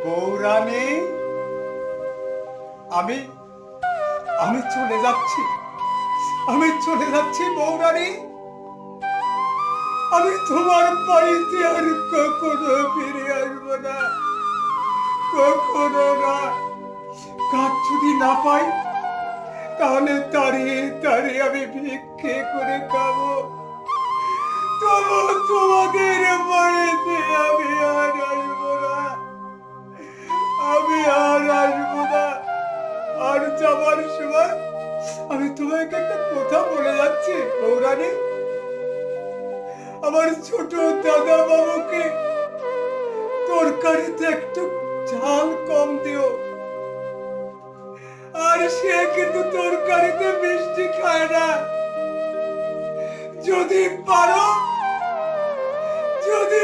বৌরানী, আমি আমি চলে যাচ্ছি, আমি চলে যাচ্ছি বৌরানী। আমি তোমার বাড়িতে আর কখনো ফিরে আসবো না, কখনো না। কাজ যদি না পাই তাহলে দাঁড়িয়ে দাঁড়িয়ে আমি ভিক্ষে করে খাবো। তবু তোমাদের বাড়িতে আমি আর আসবো না, আমি আর আসবো না। আর যাবার সময় আমি তোমাকে একটা কথা বলে যাচ্ছি বৌরানী। আমার ছোট দাদা বাবুকে তরকারিতে একটু ঝাল কম দিও। আর সে কিন্তু তরকারিতে মিষ্টি খায় না। যদি পারো, যদি